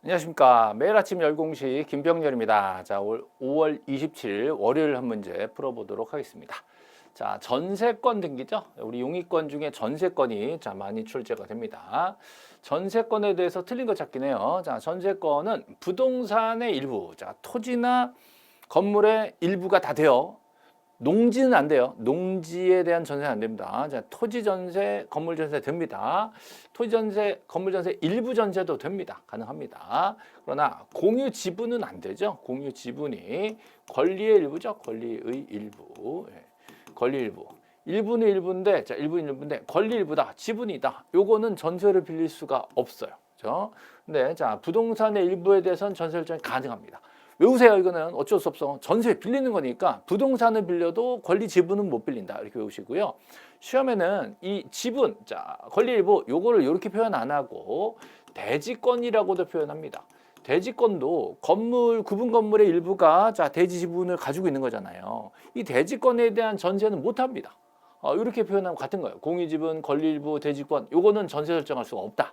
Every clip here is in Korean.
안녕하십니까. 매일 아침 열공시 김병렬입니다. 자, 올 5월 27일 월요일 한 문제 풀어보도록 하겠습니다. 자, 전세권 등기죠. 우리 용의권 중에 전세권이 많이 출제가 됩니다. 전세권에 대해서 틀린 거 찾긴 해요. 자, 전세권은 부동산의 일부, 자, 토지나 건물의 일부가 다 돼요. 농지는 안 돼요. 농지에 대한 전세는 안 됩니다. 자, 토지 전세, 건물 전세 됩니다. 토지 전세, 건물 전세 일부 전세도 됩니다. 가능합니다. 그러나 공유 지분은 안 되죠. 공유 지분이 권리의 일부죠. 권리의 일부. 예. 권리 일부. 일부는 일부인데, 자, 일부는 일부인데 권리 일부다. 지분이다. 요거는 전세를 빌릴 수가 없어요. 그렇죠? 근데 자, 부동산의 일부에 대해서는 전세 결정이 가능합니다. 외우세요. 이거는 어쩔 수 없어. 전세 빌리는 거니까 부동산을 빌려도 권리 지분은 못 빌린다. 이렇게 외우시고요. 시험에는 이 지분, 자, 권리 일부 요거를 이렇게 표현 안 하고 대지권이라고도 표현합니다. 대지권도 건물, 구분 건물의 일부가 자, 대지 지분을 가지고 있는 거잖아요. 이 대지권에 대한 전세는 못 합니다. 이렇게 표현하면 같은 거예요. 공유지분, 권리 일부, 대지권 요거는 전세 설정할 수가 없다.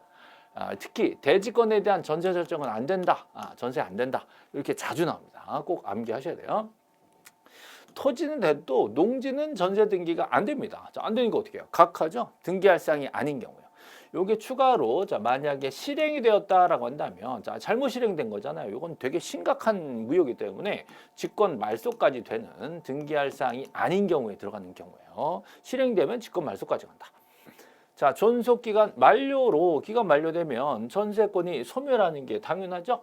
특히 대지권에 대한 전세 설정은 안 된다. 전세 안 된다. 이렇게 자주 나옵니다. 꼭 암기하셔야 돼요. 토지는 돼도 농지는 전세 등기가 안 됩니다. 자, 안 되니까 어떻게 해요? 각하죠. 등기할 사항이 아닌 경우요. 요게 추가로 자, 만약에 실행이 되었다라고 한다면 자, 잘못 실행된 거잖아요. 요건 되게 심각한 무효이기 때문에 직권 말소까지 되는 등기할 사항이 아닌 경우에 들어가는 경우예요. 실행되면 직권 말소까지 간다. 자, 존속기간 만료로 기간 만료되면 전세권이 소멸하는 게 당연하죠.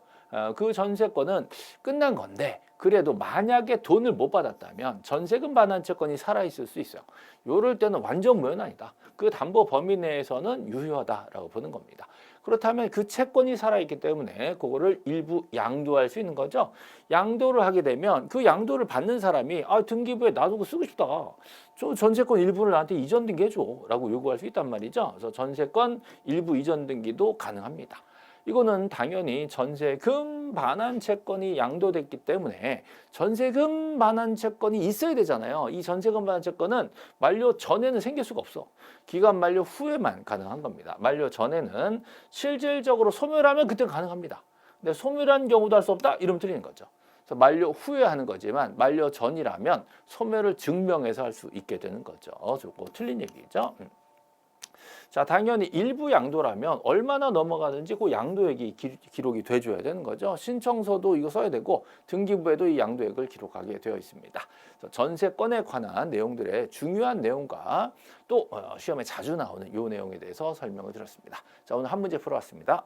그 전세권은 끝난 건데 그래도 만약에 돈을 못 받았다면 전세금 반환 채권이 살아있을 수 있어요. 요럴 때는 완전 무효는 아니다. 그 담보 범위 내에서는 유효하다라고 보는 겁니다. 그렇다면 그 채권이 살아있기 때문에 그거를 일부 양도할 수 있는 거죠. 양도를 하게 되면 그 양도를 받는 사람이 등기부에 놔두고 쓰고 싶다. 저 전세권 일부를 나한테 이전 등기해줘 라고 요구할 수 있단 말이죠. 그래서 전세권 일부 이전 등기도 가능합니다. 이거는 당연히 전세금 반환 채권이 양도됐기 때문에 전세금 반환 채권이 있어야 되잖아요. 이 전세금 반환 채권은 만료 전에는 생길 수가 없어. 기간 만료 후에만 가능한 겁니다. 만료 전에는 실질적으로 소멸하면 그때 가능합니다. 근데 소멸한 경우도 할 수 없다? 이러면 틀리는 거죠. 그래서 만료 후에 하는 거지만 만료 전이라면 소멸을 증명해서 할 수 있게 되는 거죠. 저거 틀린 얘기죠. 자, 당연히 일부 양도라면 얼마나 넘어가는지 그 양도액이 기록이 돼줘야 되는 거죠. 신청서도 이거 써야 되고 등기부에도 이 양도액을 기록하게 되어 있습니다. 전세권에 관한 내용들의 중요한 내용과 또 시험에 자주 나오는 이 내용에 대해서 설명을 드렸습니다. 자, 오늘 한 문제 풀어봤습니다.